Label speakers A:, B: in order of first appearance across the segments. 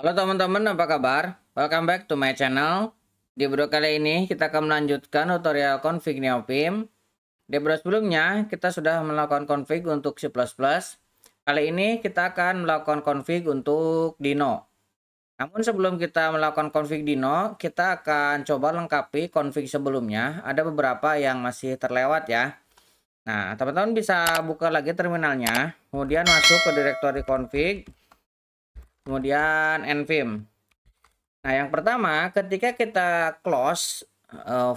A: Halo teman-teman, apa kabar? Welcome back to my channel. Di video kali ini kita akan melanjutkan tutorial config NeoVim. Di video sebelumnya kita sudah melakukan config untuk C++. Kali ini kita akan melakukan config untuk Dino. Namun sebelum kita melakukan config Dino, kita akan coba lengkapi config sebelumnya. Ada beberapa yang masih terlewat ya. Nah, teman-teman bisa buka lagi terminalnya, kemudian masuk ke directory config, kemudian nvim. Nah, yang pertama, ketika kita close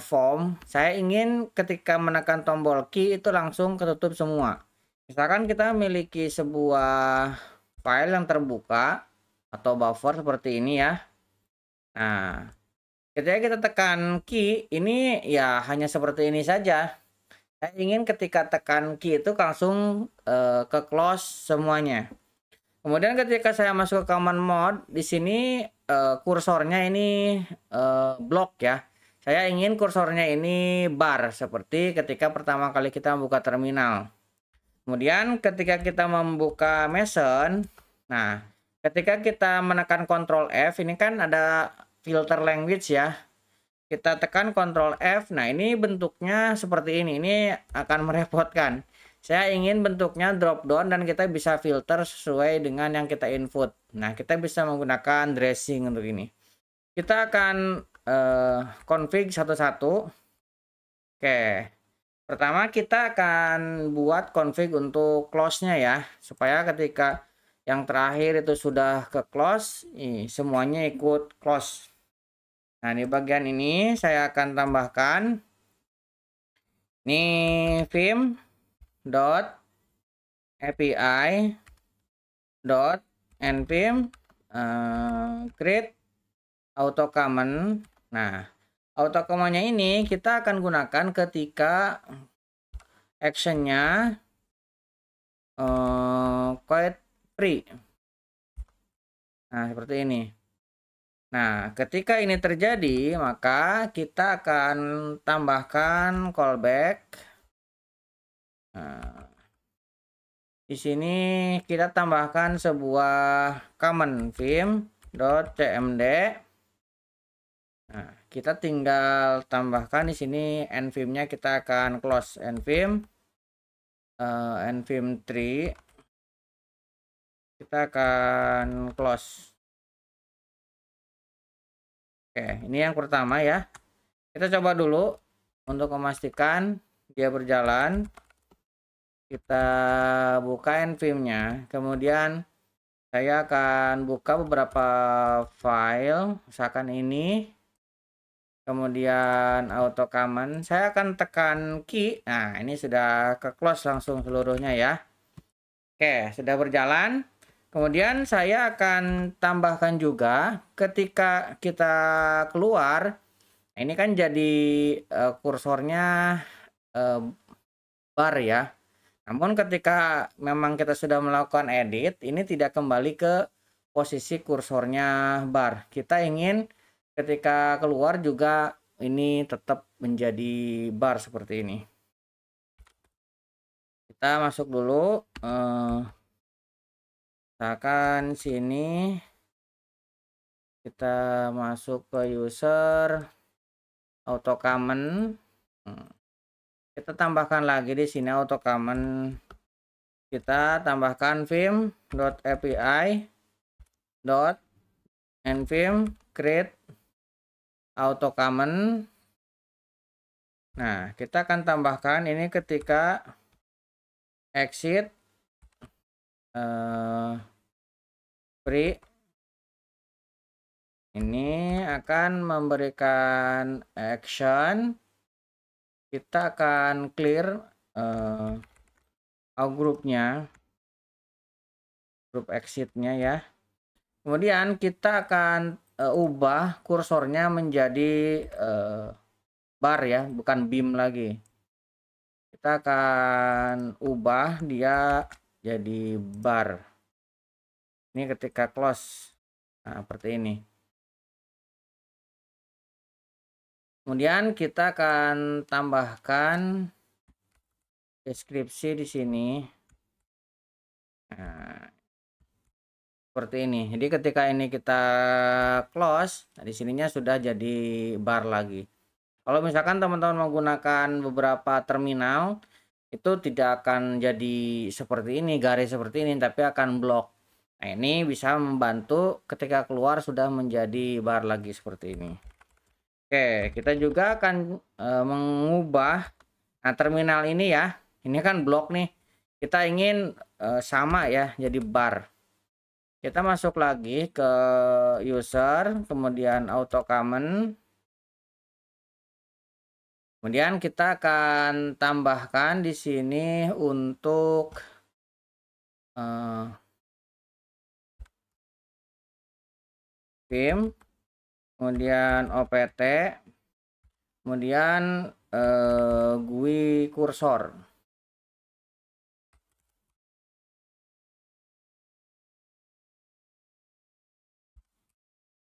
A: form, saya ingin ketika menekan tombol key itu langsung ketutup semua. Misalkan kita memiliki sebuah file yang terbuka atau buffer seperti ini ya. Nah, ketika kita tekan key, ini ya hanya seperti ini saja. Saya ingin ketika tekan key itu langsung ke close semuanya. Kemudian ketika saya masuk ke command mode, di sini kursornya ini blok ya. Saya ingin kursornya ini bar seperti ketika pertama kali kita membuka terminal. Kemudian ketika kita membuka Mason, nah ketika kita menekan Ctrl F, ini kan ada filter language ya. Kita tekan Ctrl F, nah ini bentuknya seperti ini akan merepotkan. Saya ingin bentuknya drop down dan kita bisa filter sesuai dengan yang kita input. Nah, kita bisa menggunakan dressing untuk ini. Kita akan config satu-satu. Oke. Pertama kita akan buat config untuk close-nya ya, supaya ketika yang terakhir itu sudah ke close, semuanya ikut close. Nah, di bagian ini saya akan tambahkan ini vim dot API dot nvim create auto command. Nah, auto command-nya ini kita akan gunakan ketika actionnya quite free. Nah, seperti ini. Nah, ketika ini terjadi, maka kita akan tambahkan callback. Nah, di sini kita tambahkan sebuah command vim.cmd. Nah, kita tinggal tambahkan di sini nvim-nya, kita akan close nvim nvim 3. Kita akan close. Oke, ini yang pertama ya. Kita coba dulu untuk memastikan dia berjalan. Kita buka nvim-nya, kemudian saya akan buka beberapa file, misalkan ini, kemudian auto command. Saya akan tekan key. Nah, ini sudah ke close langsung seluruhnya ya. Oke, sudah berjalan. Kemudian saya akan tambahkan juga ketika kita keluar, ini kan jadi kursornya bar ya. Namun ketika memang kita sudah melakukan edit, ini tidak kembali ke posisi kursornya bar. Kita ingin ketika keluar juga ini tetap menjadi bar seperti ini. Kita masuk dulu, misalkan sini kita masuk ke user auto command. Kita tambahkan lagi di sini auto command. Kita tambahkan vim.api.nvim create auto command. Nah, kita akan tambahkan ini ketika exit free. Ini akan memberikan action. Kita akan clear grupnya, grup exitnya ya. Kemudian kita akan ubah kursornya menjadi bar ya, bukan beam lagi. Kita akan ubah dia jadi bar. Ini ketika close. Nah, seperti ini. Kemudian kita akan tambahkan deskripsi di sini. Nah, seperti ini. Jadi ketika ini kita close, nah di sininya sudah jadi bar lagi. Kalau misalkan teman-teman menggunakan beberapa terminal, itu tidak akan jadi seperti ini, garis seperti ini, tapi akan blok. Nah, ini bisa membantu ketika keluar sudah menjadi bar lagi seperti ini. Oke, kita juga akan mengubah, nah terminal ini ya, ini kan blok nih, kita ingin sama ya, jadi bar. Kita masuk lagi ke user, kemudian auto comment. Kemudian kita akan tambahkan di sini untuk PIM, kemudian OPT, kemudian GUI kursor.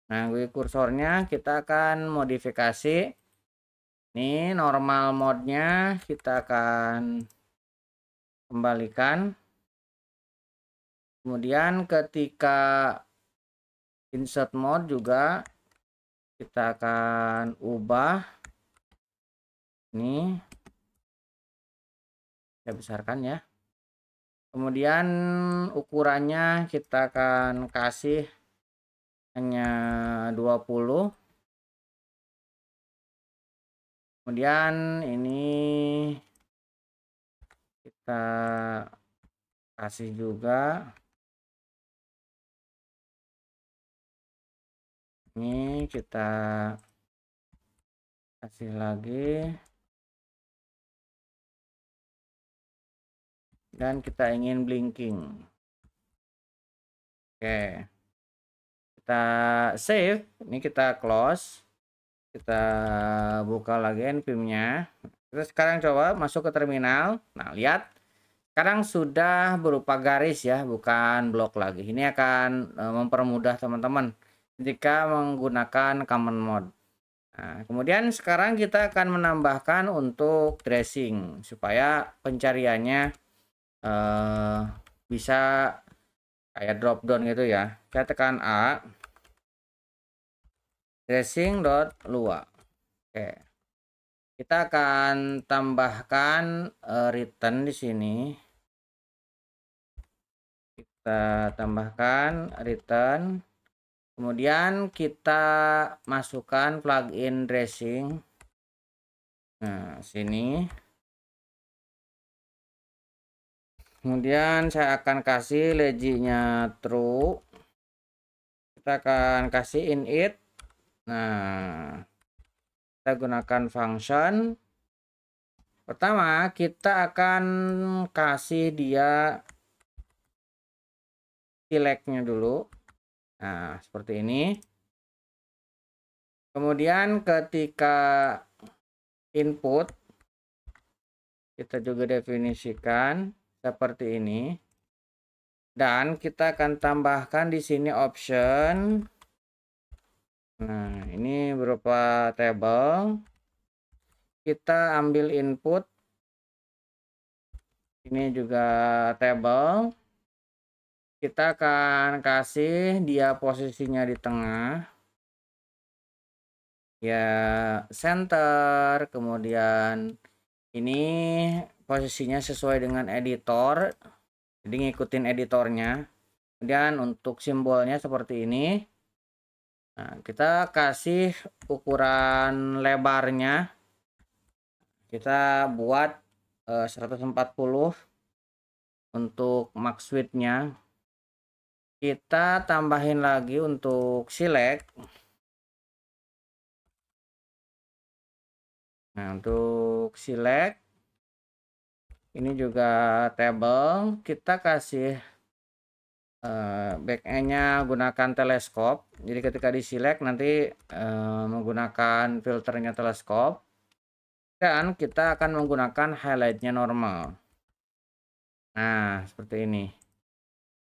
A: Nah, GUI kursornya kita akan modifikasi. Ini normal mode-nya kita akan kembalikan. Kemudian ketika insert mode juga kita akan ubah. Ini saya besarkan ya. Kemudian ukurannya kita akan kasih hanya 20. Kemudian ini kita kasih juga, ini kita kasih lagi, dan kita ingin blinking. Oke, kita save, ini kita close, kita buka lagi npm-nya. Kita sekarang coba masuk ke terminal. Nah, lihat sekarang sudah berupa garis ya, bukan blok lagi. Ini akan mempermudah teman-teman jika menggunakan command mode. Nah, kemudian sekarang kita akan menambahkan untuk dressing supaya pencariannya bisa kayak drop down gitu ya. Saya tekan A, dressing.lua. Oke, kita akan tambahkan return di sini. Kita tambahkan return. Kemudian kita masukkan plugin dressing. Nah, sini. Kemudian saya akan kasih leggy-nya true. Kita akan kasih init. Nah, kita gunakan function. Pertama, kita akan kasih dia select-nya dulu. Nah, seperti ini. Kemudian ketika input, kita juga definisikan seperti ini. Dan kita akan tambahkan di sini option. Nah, ini berupa table. Kita ambil input. Ini juga table. Kita akan kasih dia posisinya di tengah. Ya, center. Kemudian ini posisinya sesuai dengan editor. Jadi ngikutin editornya. Kemudian untuk simbolnya seperti ini. Nah, kita kasih ukuran lebarnya. Kita buat 140 untuk max width-nya. Kita tambahin lagi untuk select. Nah, untuk select ini juga table, kita kasih backend-nya gunakan teleskop. Jadi ketika di select nanti menggunakan filternya teleskop, dan kita akan menggunakan highlight-nya normal. Nah, seperti ini.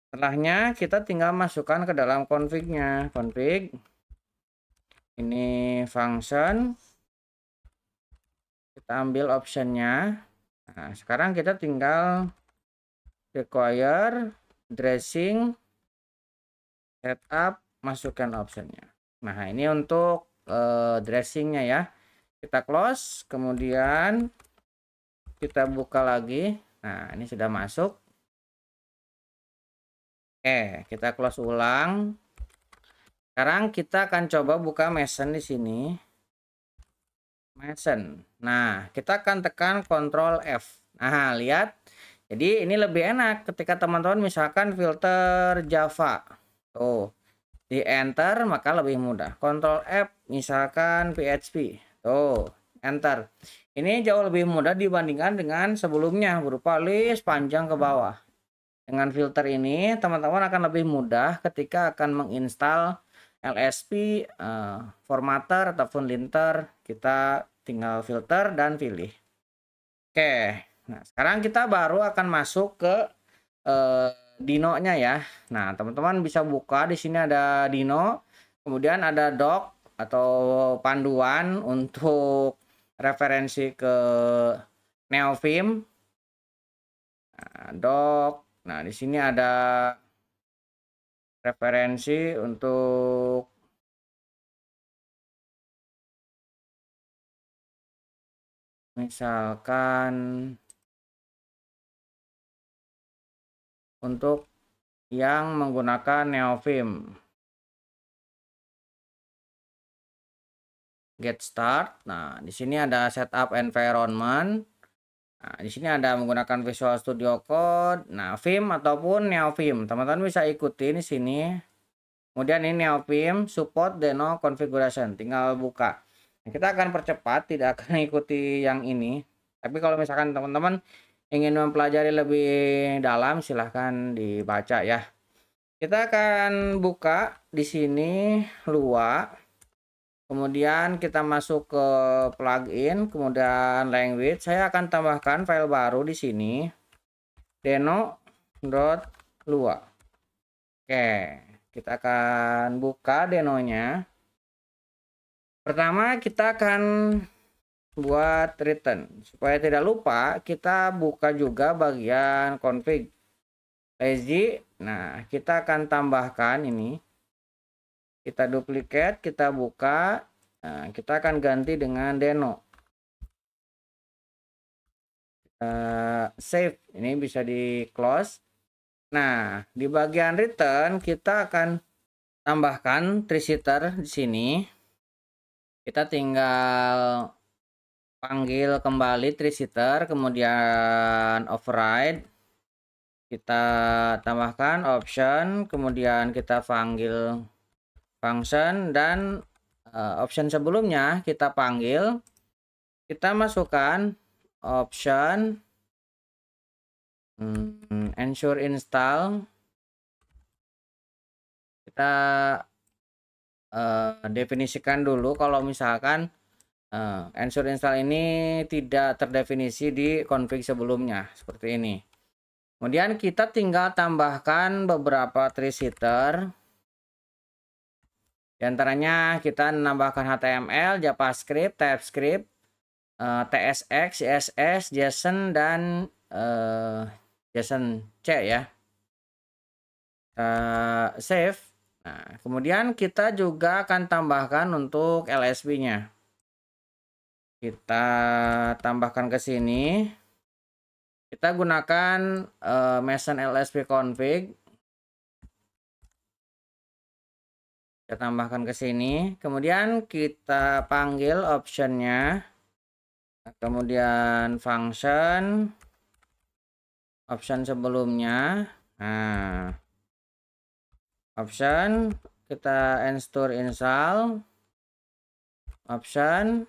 A: Setelahnya kita tinggal masukkan ke dalam config-nya. Config ini function, kita ambil optionnya. Nah, sekarang kita tinggal require dressing setup, masukkan optionnya. Nah, ini untuk dressingnya ya. Kita close, kemudian kita buka lagi. Nah, ini sudah masuk. Oke, kita close ulang. Sekarang kita akan coba buka Mason di sini. Mason. Nah, kita akan tekan Ctrl F. Nah, lihat. Jadi ini lebih enak ketika teman-teman misalkan filter Java. Tuh, di enter maka lebih mudah. Ctrl F misalkan PHP. Tuh, enter. Ini jauh lebih mudah dibandingkan dengan sebelumnya berupa list panjang ke bawah. Dengan filter ini teman-teman akan lebih mudah ketika akan menginstal LSP, formatter ataupun linter. Kita tinggal filter dan pilih. Oke, nah sekarang kita baru akan masuk ke Dino-nya ya. Nah, teman-teman bisa buka di sini ada Dino, kemudian ada doc atau panduan untuk referensi ke Neofim. Nah, doc. Nah, di sini ada referensi untuk misalkan untuk yang menggunakan Neofim. Get start. Nah, di sini ada setup environment. Nah, di sini ada menggunakan Visual Studio Code. Nah, Vim ataupun Neofim. Teman-teman bisa ikuti di sini. Kemudian ini Neofim support Deno configuration. Tinggal buka. Nah, kita akan percepat, tidak akan ikuti yang ini. Tapi kalau misalkan teman-teman ingin mempelajari lebih dalam, silahkan dibaca ya. Kita akan buka di sini Lua. Kemudian kita masuk ke plugin, kemudian language. Saya akan tambahkan file baru di sini, deno.lua. Oke, kita akan buka denonya. Pertama kita akan buat return. Supaya tidak lupa, kita buka juga bagian config. Lazy. Nah, kita akan tambahkan ini. Kita duplicate, kita buka. Nah, kita akan ganti dengan Deno. Save. Ini bisa di close. Nah, di bagian return kita akan tambahkan tree-sitter di sini. Kita tinggal panggil kembali tree-sitter, kemudian override. Kita tambahkan option, kemudian kita panggil function, dan option sebelumnya kita panggil, kita masukkan option ensure install. Kita definisikan dulu kalau misalkan ensure install ini tidak terdefinisi di config sebelumnya seperti ini. Kemudian kita tinggal tambahkan beberapa tree-sitter. Di antaranya kita menambahkan HTML, JavaScript, TypeScript, TSX, CSS, JSON, dan JSON C ya. Save. Nah, kemudian kita juga akan tambahkan untuk LSP-nya. Kita tambahkan ke sini. Kita gunakan Mason LSP config. Kita tambahkan ke sini, kemudian kita panggil optionnya, kemudian function, option sebelumnya. Nah, option kita ensure install, option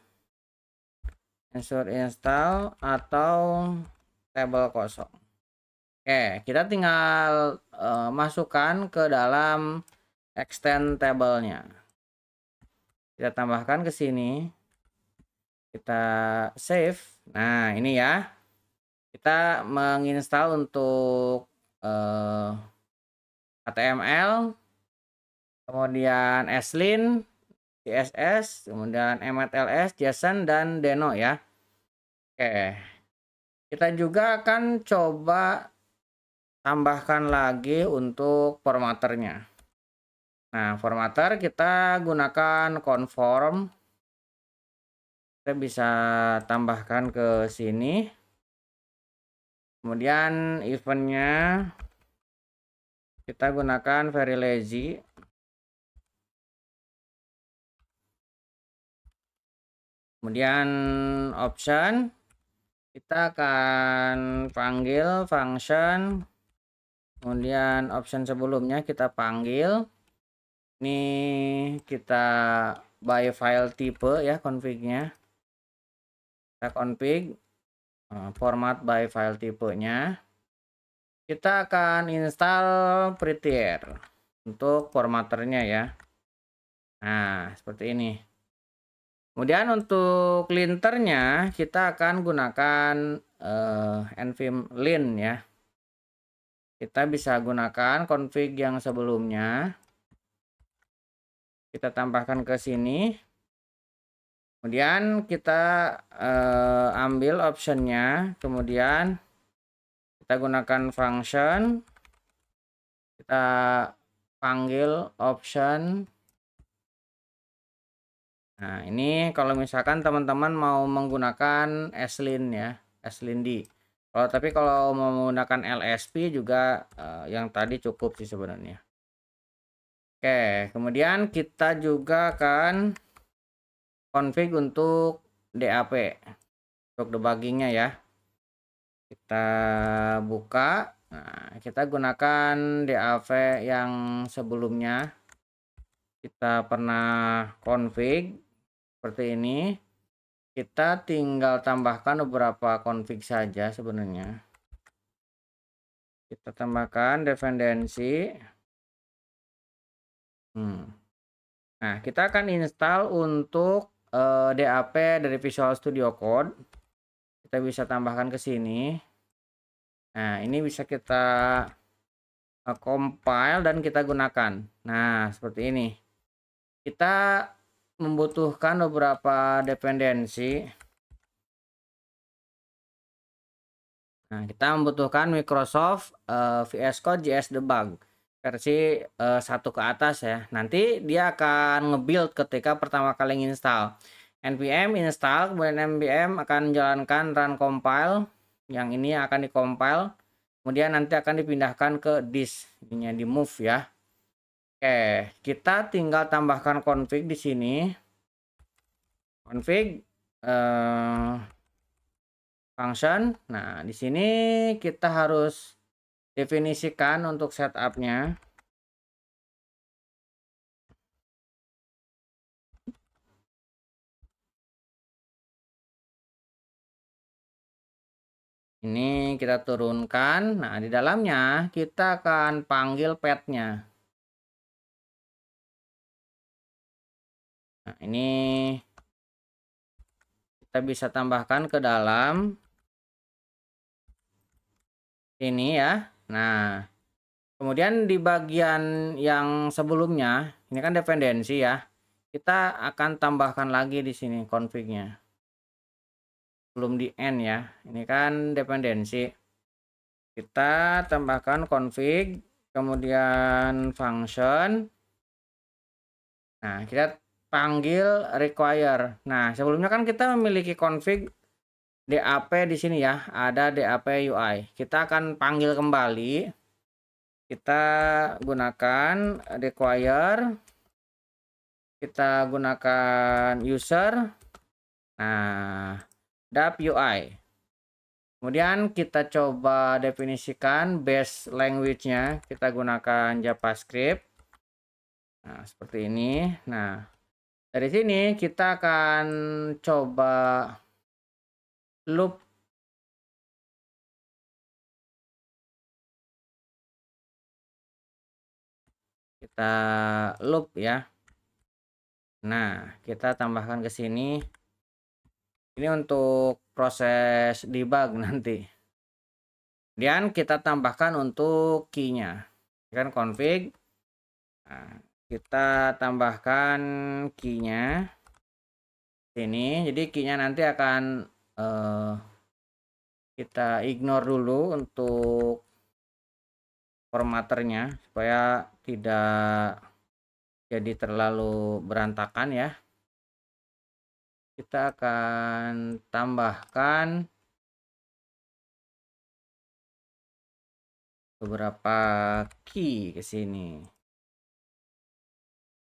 A: ensure install atau tabel kosong. Oke, kita tinggal masukkan ke dalam extend tabelnya. Kita tambahkan ke sini. Kita save. Nah, ini ya. Kita menginstal untuk HTML, kemudian Sline, CSS, kemudian MTLS, JSON, dan Deno ya. Oke. Kita juga akan coba tambahkan lagi untuk formatternya. Nah, formatter kita gunakan conform. Kita bisa tambahkan ke sini. Kemudian eventnya kita gunakan very lazy. Kemudian option kita akan panggil function. Kemudian option sebelumnya kita panggil. Ini kita by file type ya config-nya. Kita config format by file tipenya. Kita akan install prettier untuk formatternya ya. Nah, seperti ini. Kemudian untuk linternya kita akan gunakan nvim-lint ya. Kita bisa gunakan config yang sebelumnya. Kita tambahkan ke sini. Kemudian kita ambil optionnya. Kemudian kita gunakan function. Kita panggil option. Nah, ini kalau misalkan teman-teman mau menggunakan slint ya, slint. Tapi kalau mau menggunakan LSP juga yang tadi cukup sih sebenarnya. Oke, kemudian kita juga akan config untuk DAP untuk debuggingnya ya. Kita buka. Nah, kita gunakan DAV yang sebelumnya kita pernah config seperti ini. Kita tinggal tambahkan beberapa config saja sebenarnya. Kita tambahkan dependensi. Nah, kita akan install untuk DAP dari Visual Studio Code. Kita bisa tambahkan ke sini. Nah, ini bisa kita compile dan kita gunakan. Nah, seperti ini. Kita membutuhkan beberapa dependensi. Nah, kita membutuhkan Microsoft VS Code JS Debug versi 1 ke atas ya. Nanti dia akan nge-build ketika pertama kali install. npm install, kemudian npm akan menjalankan run compile. Yang ini akan di-compile. Kemudian nanti akan dipindahkan ke disk, ininya di move ya. Oke, kita tinggal tambahkan config di sini. Config function. Nah, di sini kita harus definisikan untuk setupnya. Ini kita turunkan. Nah, di dalamnya kita akan panggil pet-nya. Nah, ini kita bisa tambahkan ke dalam ini ya. Nah, kemudian di bagian yang sebelumnya, ini kan dependensi ya. Kita akan tambahkan lagi di sini config-nya. Belum di end ya. Ini kan dependensi. Kita tambahkan config, kemudian function. Nah, kita panggil require. Nah, sebelumnya kan kita memiliki config DAP di sini ya, ada DAP UI. Kita akan panggil kembali. Kita gunakan require. Kita gunakan user. Nah, DAP UI. Kemudian kita coba definisikan base language-nya. Kita gunakan JavaScript. Nah, seperti ini. Nah, dari sini kita akan coba loop. Kita loop ya. Nah, kita tambahkan ke sini. Ini untuk proses debug nanti. Kemudian kita tambahkan untuk key-nya. Kan config. Nah, kita tambahkan key-nya sini. Jadi key-nya nanti akan kita ignore dulu untuk formatternya supaya tidak jadi terlalu berantakan ya. Kita akan tambahkan beberapa key ke sini.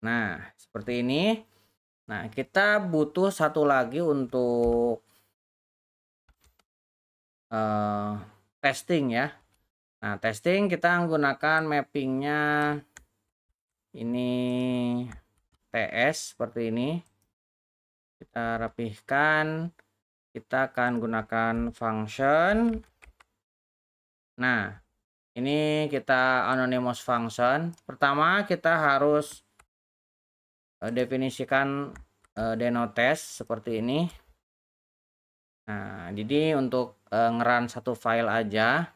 A: Nah, seperti ini. Nah, kita butuh satu lagi untuk testing ya. Nah, testing kita menggunakan mappingnya ini TS seperti ini. Kita rapihkan. Kita akan gunakan function. Nah, ini kita anonymous function. Pertama kita harus definisikan denotes seperti ini. Nah, jadi untuk ngeran satu file aja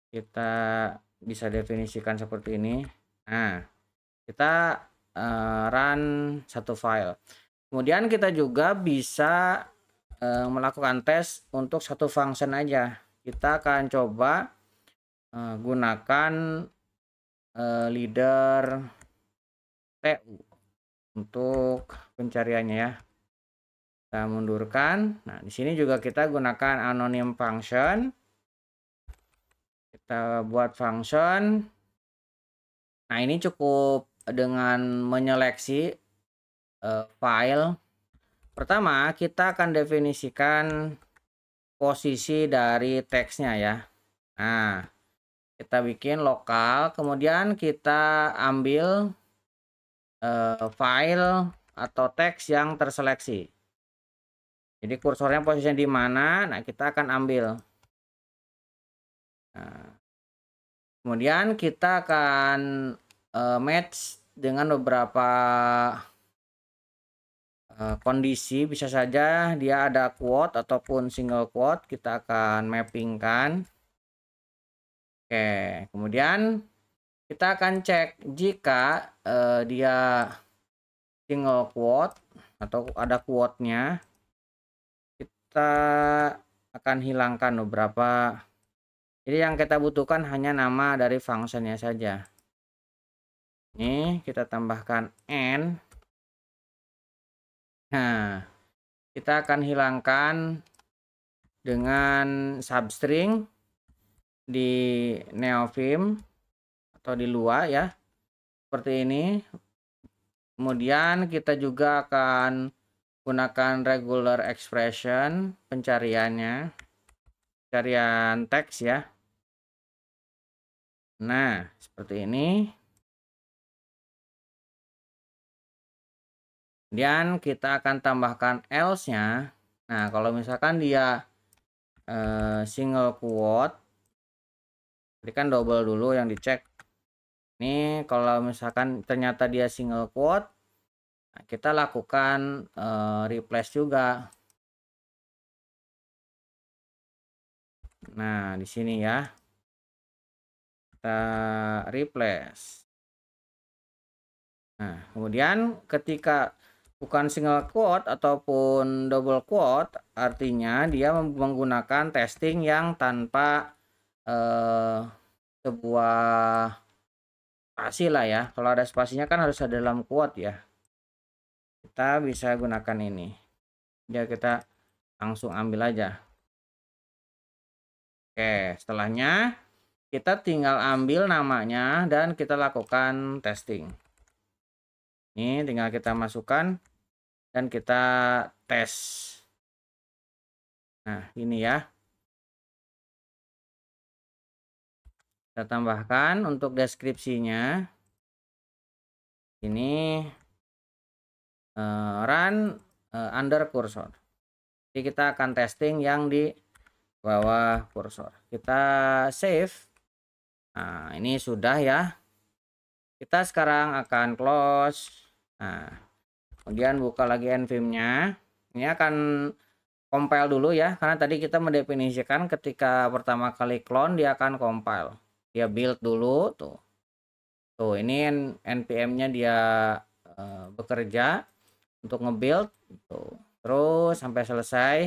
A: kita bisa definisikan seperti ini. Nah, kita run satu file. Kemudian kita juga bisa melakukan tes untuk satu function aja. Kita akan coba gunakan leader TU untuk pencariannya ya. Kita mundurkan. Nah, di sini juga kita gunakan anonym function. Kita buat function. Nah, ini cukup dengan menyeleksi file. Pertama, kita akan definisikan posisi dari teksnya ya. Nah, kita bikin lokal, kemudian kita ambil file atau teks yang terseleksi. Jadi kursornya posisinya di mana? Nah, kita akan ambil. Nah, kemudian kita akan match dengan beberapa kondisi. Bisa saja dia ada quote ataupun single quote. Kita akan mappingkan. Oke, kemudian kita akan cek jika dia single quote atau ada quote-nya, kita akan hilangkan beberapa. Jadi yang kita butuhkan hanya nama dari fungsinya saja. Ini kita tambahkan n. Nah, kita akan hilangkan dengan substring di Neofim atau di luar ya, seperti ini. Kemudian kita juga akan gunakan regular expression pencarian teks ya. Nah, seperti ini. Kemudian kita akan tambahkan else-nya. Nah, kalau misalkan dia single quote, jadi kan double dulu yang dicek. Ini kalau misalkan ternyata dia single quote, nah, kita lakukan replace juga. Nah, di sini ya. Kita replace. Nah, kemudian ketika bukan single quote ataupun double quote, artinya dia menggunakan testing yang tanpa sebuah spasi lah ya. Kalau ada spasinya kan harus ada dalam quote ya. Kita bisa gunakan ini. Jadi kita langsung ambil aja. Oke, setelahnya kita tinggal ambil namanya dan kita lakukan testing. Ini tinggal kita masukkan dan kita tes. Nah, ini ya. Kita tambahkan untuk deskripsinya. Ini run under cursor. Jadi kita akan testing yang di bawah kursor. Kita save. Nah, ini sudah ya. Kita sekarang akan close. Nah, kemudian buka lagi nvim-nya. Ini akan compile dulu ya, karena tadi kita mendefinisikan ketika pertama kali clone dia akan compile. Dia build dulu tuh. Tuh, ini npm-nya dia bekerja untuk nge-build tuh. Terus sampai selesai.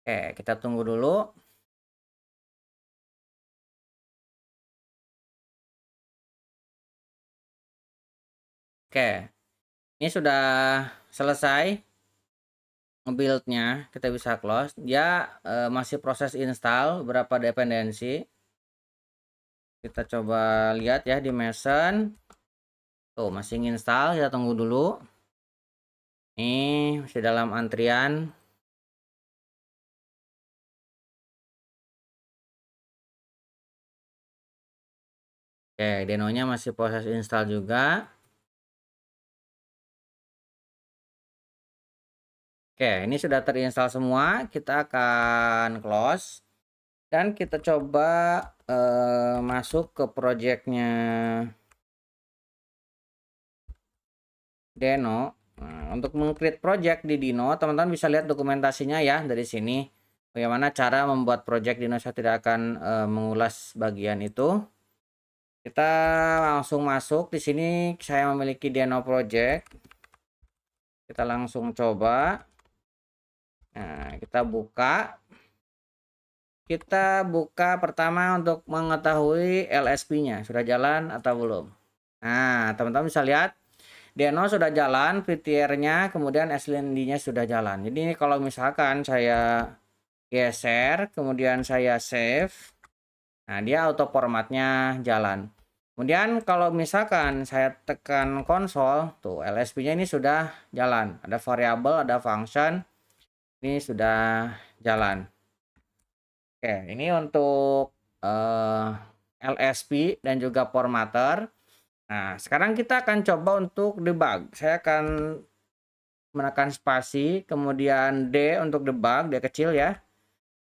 A: Oke, kita tunggu dulu. Oke, ini sudah selesai nge-build-nya, kita bisa close. Dia masih proses install beberapa dependensi. Kita coba lihat ya di Mason. Tuh, masih install, kita tunggu dulu. Ini masih dalam antrian. Oke, Deno-nya masih proses install juga. Oke, ini sudah terinstall semua. Kita akan close. Dan kita coba masuk ke projectnya Deno. Nah, untuk meng-create project di Dino, teman-teman bisa lihat dokumentasinya ya dari sini. Bagaimana cara membuat project Dino, saya tidak akan mengulas bagian itu. Kita langsung masuk di sini. Saya memiliki Deno project. Kita langsung coba. Nah, kita buka. Kita buka pertama untuk mengetahui LSP-nya sudah jalan atau belum. Nah, teman-teman bisa lihat Deno sudah jalan, VTR-nya, kemudian SLND-nya sudah jalan. Jadi ini kalau misalkan saya geser, kemudian saya save, nah dia auto formatnya jalan. Kemudian kalau misalkan saya tekan konsol, tuh LSP-nya ini sudah jalan. Ada variabel, ada function, ini sudah jalan. Oke, ini untuk LSP dan juga formatter. Nah, sekarang kita akan coba untuk debug. Saya akan menekan spasi, kemudian D untuk debug, D kecil ya.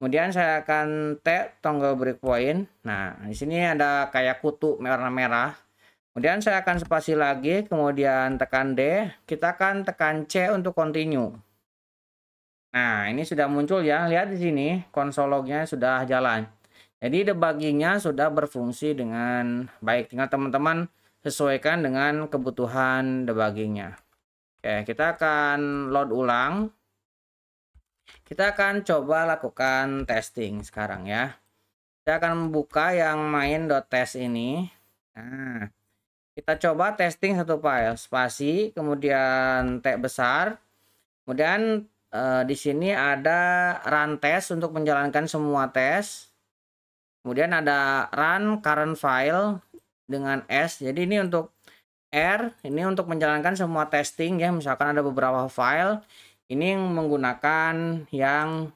A: Kemudian saya akan T toggle breakpoint. Nah, di sini ada kayak kutu merah-merah. Kemudian saya akan spasi lagi, kemudian tekan D. Kita akan tekan C untuk continue. Nah, ini sudah muncul ya. Lihat di sini, konsol lognya sudah jalan. Jadi debuggingnya sudah berfungsi dengan baik. Tinggal teman-teman sesuaikan dengan kebutuhan debuggingnya. Oke, kita akan load ulang. Kita akan coba lakukan testing sekarang ya. Kita akan membuka yang main.test ini. Nah, kita coba testing satu file, spasi, kemudian T besar. Kemudian di sini ada run test untuk menjalankan semua tes. Kemudian ada run current file dengan S. Jadi ini untuk R, ini untuk menjalankan semua testing ya. Misalkan ada beberapa file, ini menggunakan yang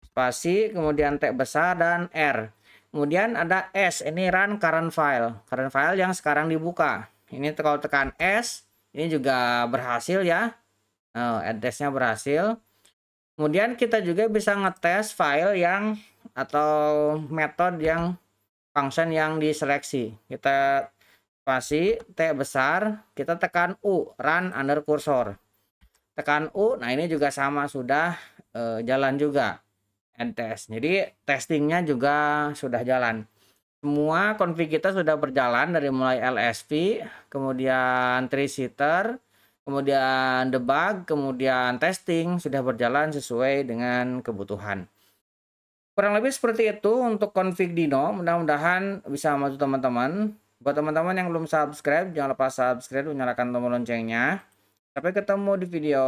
A: spasi, kemudian T besar dan R. Kemudian ada S, ini run current file. Current file yang sekarang dibuka. Ini kalau tekan S, ini juga berhasil ya. Address-nya berhasil. Kemudian kita juga bisa ngetes file yang atau metode yang function yang diseleksi. Kita spasi T besar, kita tekan U, run under cursor. Tekan U, nah ini juga sama, sudah jalan juga end test. Jadi testingnya juga sudah jalan. Semua config kita sudah berjalan dari mulai LSP, kemudian tree setter, kemudian debug, kemudian testing sudah berjalan sesuai dengan kebutuhan. Kurang lebih seperti itu untuk config Dino. Mudah-mudahan bisa membantu teman-teman. Buat teman-teman yang belum subscribe, jangan lupa subscribe dan nyalakan tombol loncengnya. Sampai ketemu di video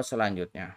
A: selanjutnya.